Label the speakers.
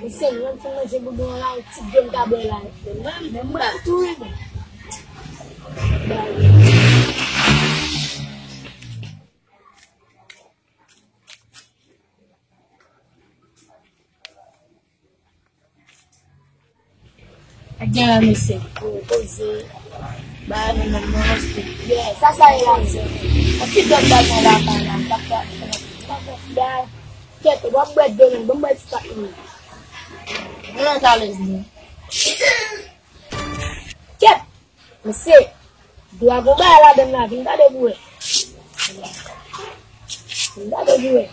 Speaker 1: Você não tem mais jeito de lá, se deu cabelo lá. Lembra tudo.
Speaker 2: Again, me say,
Speaker 1: Você.
Speaker 2: bad in the most.
Speaker 1: Yes, that's how it is. I keep them back on that. Get the one bread doing, one bread starting.
Speaker 2: I'm not always new.
Speaker 1: Get, me say, do I go buy a lot of them now? Think that they do it.